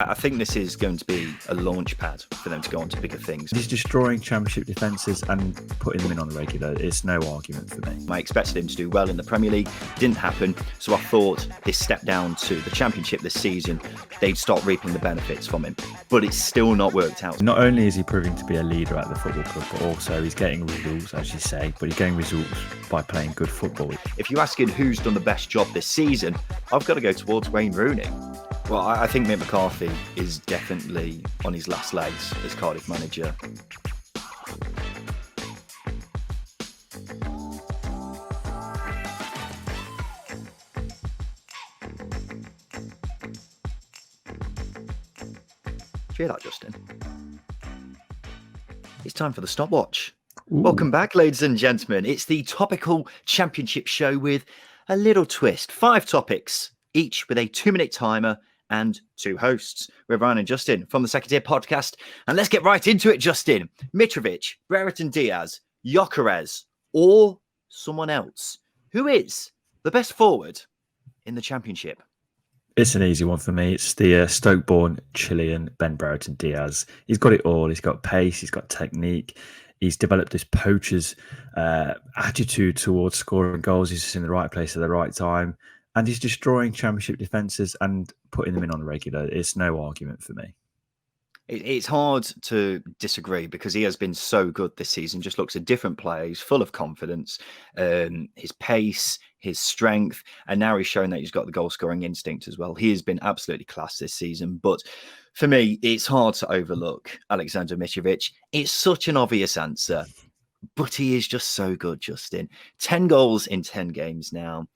I think this is going to be a launch pad for them to go on to bigger things. He's destroying championship defences and putting them in on the regular. It's no argument for me. I expected him to do well in the Premier League. Didn't happen. So I thought this step down to the Championship this season, they'd start reaping the benefits from him. But it's still not worked out. Not only is he proving to be a leader at the football club, but also he's getting results, as you say, but he's getting results by playing good football. If you're asking who's done the best job this season, I've got to go towards Wayne Rooney. Well, I think Mick McCarthy is definitely on his last legs as Cardiff manager. Do you hear that, Justin? It's time for the Stopwatch. Ooh. Welcome back, ladies and gentlemen. It's the topical championship show with a little twist. 5 topics, each with a 2-minute timer and 2 hosts. We're Ryan and Justin from the Second Tier Podcast. And let's get right into it, Justin. Mitrovic, Brereton Diaz, Gyökeres, or someone else. Who is the best forward in the Championship? It's an easy one for me. It's the Stoke-born Chilean Ben Brereton Diaz. He's got it all. He's got pace. He's got technique. He's developed this poacher's attitude towards scoring goals. He's just in the right place at the right time. And he's destroying championship defences and putting them in on the regular. It's no argument for me. It's hard to disagree because he has been so good this season. Just looks a different player. He's full of confidence, his pace, his strength, and now he's shown that he's got the goal-scoring instinct as well. He has been absolutely class this season. But for me, it's hard to overlook Alexander Mitrovic. It's such an obvious answer, but he is just so good, Justin. 10 goals in 10 games now.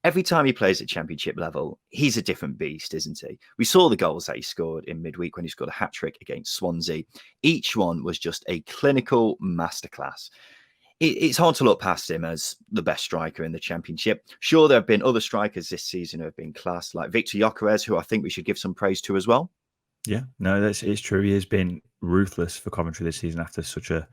Every time he plays at championship level, he's a different beast, isn't he? We saw the goals that he scored in midweek when he scored a hat-trick against Swansea. Each one was just a clinical masterclass. It's hard to look past him as the best striker in the championship. Sure, there have been other strikers this season who have been class, like Victor Gyökeres, who I think we should give some praise to as well. Yeah, no, it's true. He has been ruthless for Coventry this season after such a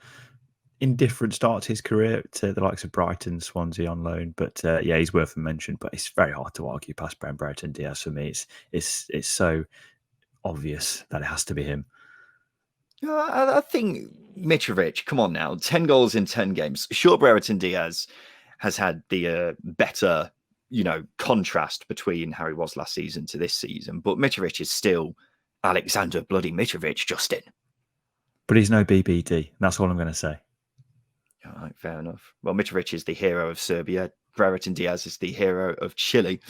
indifferent start to his career to the likes of Brighton, Swansea on loan. But yeah, he's worth a mention. But it's very hard to argue past Brereton Diaz for me. It's so obvious that it has to be him. I think Mitrovic, come on now, 10 goals in 10 games. Sure, Brereton Diaz has had the better, contrast between how he was last season to this season. But Mitrovic is still Alexander bloody Mitrovic, Justin. But he's no BBD. That's all I'm going to say. All right, fair enough. Well, Mitrovic is the hero of Serbia. Brereton Diaz is the hero of Chile.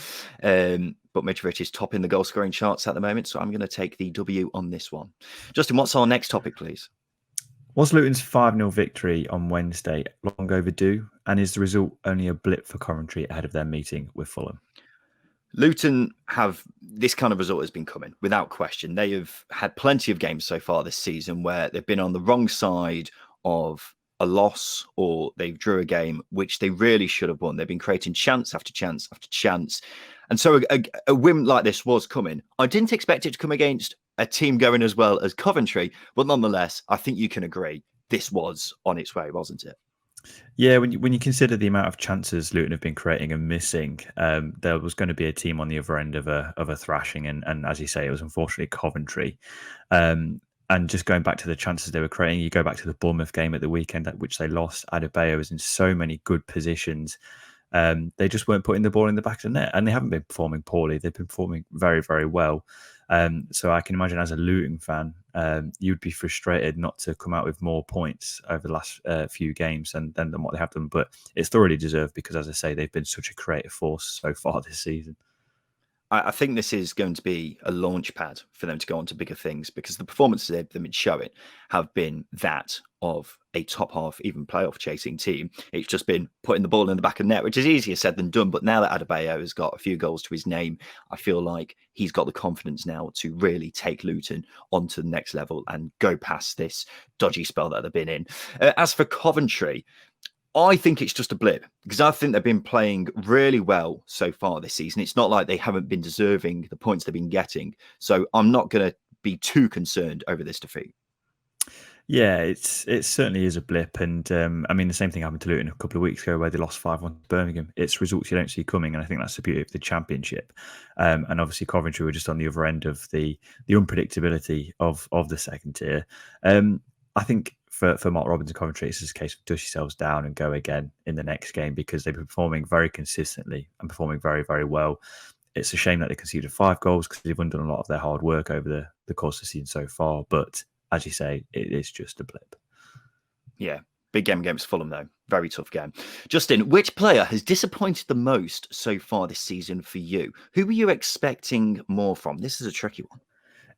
But Mitrovic is topping the goal-scoring charts at the moment, so I'm going to take the W on this one. Justin, what's our next topic, please? Was Luton's 5-0 victory on Wednesday long overdue? And is the result only a blip for Coventry ahead of their meeting with Fulham? Luton have, this kind of result has been coming, without question. They have had plenty of games so far this season where they've been on the wrong side of a loss or they drew a game which they really should have won. They've been creating chance after chance after chance. And so a win like this was coming. I didn't expect it to come against a team going as well as Coventry, but nonetheless, I think you can agree this was on its way, wasn't it? Yeah, when you consider the amount of chances Luton have been creating and missing, there was going to be a team on the other end of a thrashing, and as you say, it was unfortunately Coventry. And just going back to the chances they were creating, you go back to the Bournemouth game at the weekend at which they lost. Adebayo was in so many good positions. They just weren't putting the ball in the back of the net, and they haven't been performing poorly. They've been performing very, very well. So I can imagine as a Luton fan, you'd be frustrated not to come out with more points over the last few games than what they have done. But it's thoroughly deserved because, as I say, they've been such a creative force so far this season. I think this is going to be a launch pad for them to go on to bigger things because the performances they've been showing have been that of a top half, even playoff chasing team. It's just been putting the ball in the back of the net, which is easier said than done. But now that Adebayo has got a few goals to his name, I feel like he's got the confidence now to really take Luton onto the next level and go past this dodgy spell that they've been in. As for Coventry, I think it's just a blip because I think they've been playing really well so far this season. It's not like they haven't been deserving the points they've been getting. So I'm not going to be too concerned over this defeat. Yeah, it certainly is a blip, and I mean the same thing happened to Luton a couple of weeks ago where they lost 5-1 to Birmingham. It's results you don't see coming, and I think that's the beauty of the Championship. And obviously Coventry were just on the other end of the unpredictability of the second tier. I think for Mark Robbins and Coventry, it's just a case of dust yourselves down and go again in the next game because they've been performing very consistently and performing very, very well. It's a shame that they conceded 5 goals because they've undone a lot of their hard work over the course of the season so far, but as you say, it is just a blip. Yeah, big game against Fulham, though. Very tough game. Justin, which player has disappointed the most so far this season for you? Who were you expecting more from? This is a tricky one.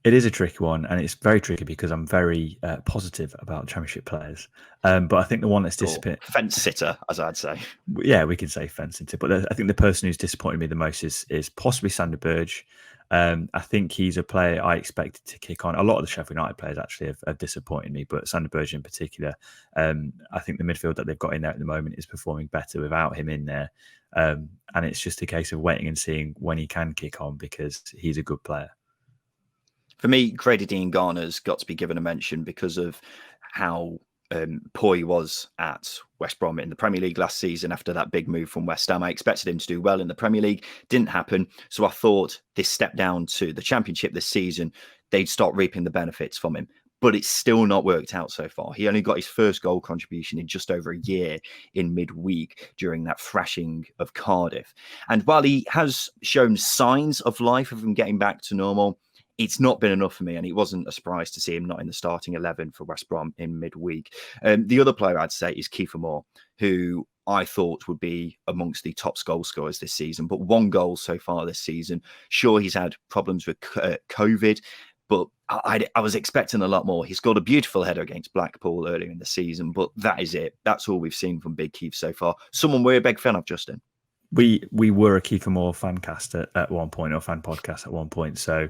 It is a tricky one, and it's very tricky because I'm very positive about Championship players. But I think the one that's disappointed... Fence sitter, as I'd say. Yeah, we can say fence sitter. But I think the person who's disappointed me the most is possibly Sander Berge. I think he's a player I expected to kick on. A lot of the Sheffield United players actually have disappointed me, but Sander Berge in particular. I think the midfield that they've got in there at the moment is performing better without him in there. And it's just a case of waiting and seeing when he can kick on because he's a good player. For me, Grady Dean Garner's got to be given a mention because of how poor he was at West Brom in the Premier League last season after that big move from West Ham. I expected him to do well in the Premier League. Didn't happen. So I thought this step down to the Championship this season, they'd start reaping the benefits from him. But it's still not worked out so far. He only got his first goal contribution in just over a year in midweek during that thrashing of Cardiff. And while he has shown signs of life of him getting back to normal, it's not been enough for me, and it wasn't a surprise to see him not in the starting 11 for West Brom in midweek. The other player I'd say is Kiefer Moore, who I thought would be amongst the top goal scorers this season, but 1 goal so far this season. Sure, he's had problems with COVID, but I was expecting a lot more. He scored a beautiful header against Blackpool earlier in the season, but that is it. That's all we've seen from Big Keith so far. Someone we're a big fan of, Justin. We were a Kiefer Moore fan cast at one point, or fan podcast at one point. So,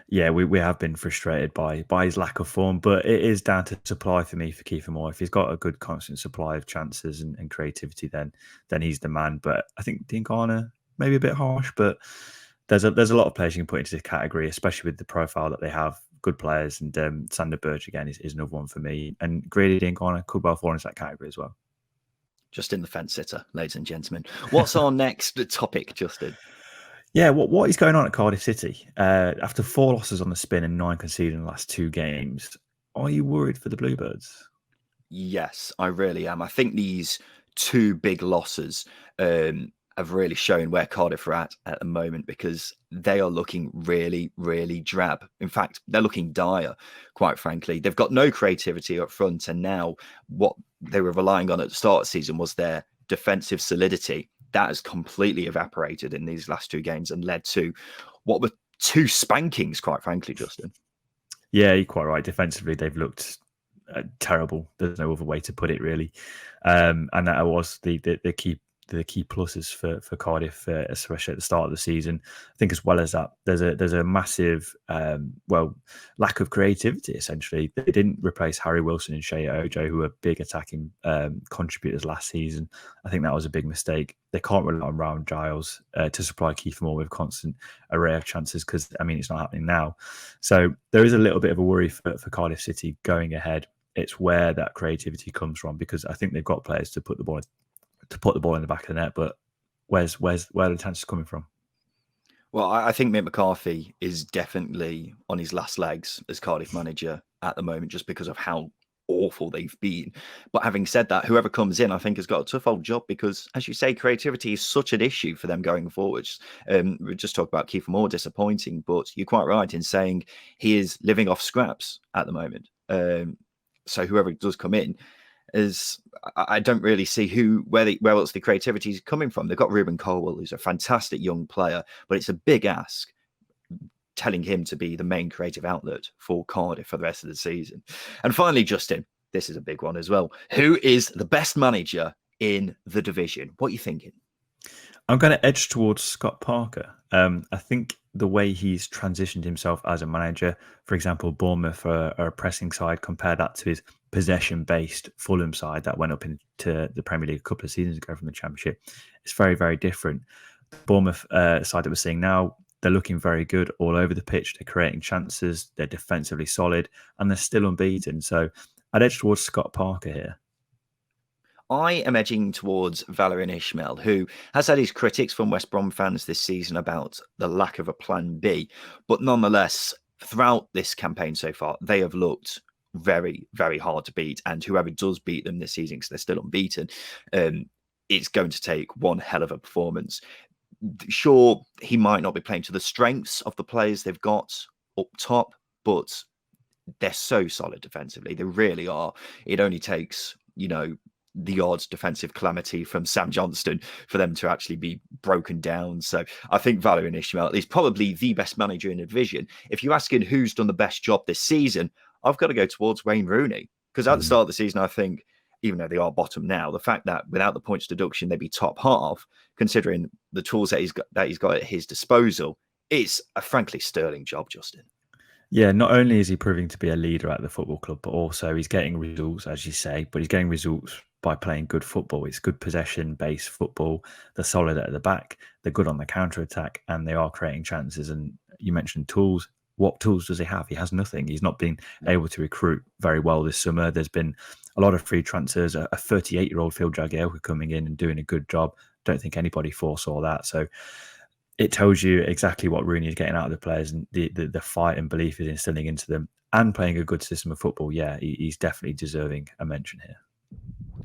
yeah, we have been frustrated by his lack of form, but it is down to supply for me for Kiefer Moore. If he's got a good constant supply of chances and creativity, then he's the man. But I think Dean Garner maybe a bit harsh, but there's a lot of players you can put into this category, especially with the profile that they have. Good players, and Sander Berge again is another one for me. And Grady Dean Garner could well fall into that category as well. Just in the fence sitter, ladies and gentlemen. What's our next topic, Justin? Yeah, what is going on at Cardiff City? After 4 losses on the spin and 9 conceded in the last 2 games, are you worried for the Bluebirds? Yes, I really am. I think these 2 big losses have really shown where Cardiff are at the moment, because they are looking really, really drab. In fact, they're looking dire, quite frankly. They've got no creativity up front, and now what they were relying on at the start of the season was their defensive solidity. That has completely evaporated in these last 2 games and led to what were 2 spankings, quite frankly, Justin. Yeah, you're quite right. Defensively, they've looked terrible. There's no other way to put it, really. And that was the key pluses for Cardiff, especially at the start of the season. I think as well as that, there's a massive lack of creativity. Essentially, they didn't replace Harry Wilson and Shea Ojo, who were big attacking contributors last season. I think that was a big mistake. They can't rely on Ryan Giles to supply Kiefer Moore with constant array of chances, because I mean it's not happening now. So there is a little bit of a worry for Cardiff City going ahead. It's where that creativity comes from, because I think they've got players to put the ball in the back of the net, but where are the chances coming from? Well, I think Mick McCarthy is definitely on his last legs as Cardiff manager at the moment, just because of how awful they've been. But having said that, whoever comes in, I think, has got a tough old job, because, as you say, creativity is such an issue for them going forwards. We just talked about Kiefer Moore disappointing, but you're quite right in saying he is living off scraps at the moment. So whoever does come in, I don't really see where else the creativity is coming from. They've got Ruben Colwell, who's a fantastic young player, but it's a big ask telling him to be the main creative outlet for Cardiff for the rest of the season. And finally, Justin, this is a big one as well. Who is the best manager in the division? What are you thinking? I'm going to edge towards Scott Parker. I think the way he's transitioned himself as a manager, for example, Bournemouth are a pressing side, compare that to his possession-based Fulham side that went up into the Premier League a couple of seasons ago from the Championship. It's very, very different. The Bournemouth side that we're seeing now, they're looking very good all over the pitch. They're creating chances. They're defensively solid, and they're still unbeaten. So I'd edge towards Scott Parker here. I am edging towards Valérien Ismaël, who has had his critics from West Brom fans this season about the lack of a plan B. But nonetheless, throughout this campaign so far, they have looked very, very hard to beat. And whoever does beat them this season, because they're still unbeaten, it's going to take one hell of a performance. Sure, he might not be playing to the strengths of the players they've got up top, but they're so solid defensively. They really are. It only takes, the odd defensive calamity from Sam Johnston for them to actually be broken down. So I think Valérien Ismaël is probably the best manager in the division. If you're asking who's done the best job this season, I've got to go towards Wayne Rooney. Because at the start of the season, I think, even though they are bottom now, the fact that without the points deduction, they'd be top half, considering the tools that he's got at his disposal, it's a frankly sterling job, Justin. Yeah, not only is he proving to be a leader at the football club, but also he's getting results, as you say, but he's getting results by playing good football. It's good possession-based football. They're solid at the back. They're good on the counter-attack, and they are creating chances. And you mentioned tools. What tools does he have? He has nothing. He's not been able to recruit very well this summer. There's been a lot of free transfers. A 38-year-old Phil Jagielka coming in and doing a good job. Don't think anybody foresaw that. So it tells you exactly what Rooney is getting out of the players, and the fight and belief he's instilling into them, and playing a good system of football. Yeah, he's definitely deserving a mention here.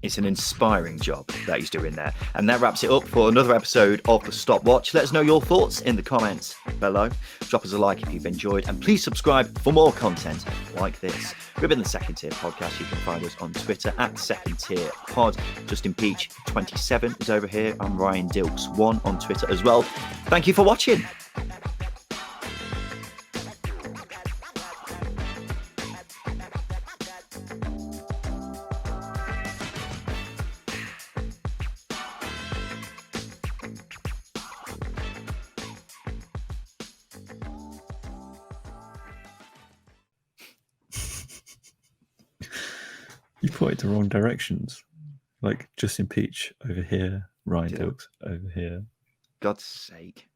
It's an inspiring job that he's doing there. And that wraps it up for another episode of The Stopwatch. Let us know your thoughts in the comments below. Drop us a like if you've enjoyed, and please subscribe for more content like this. We've been the Second Tier Podcast. You can find us on Twitter at Second Tier Pod. Justin Peach 27 is over here. I'm Ryan Dilks 1 on Twitter as well. Thank you for watching. You pointed the wrong directions. Like Justin Peach over here, Ryan Dilks over here. God's sake.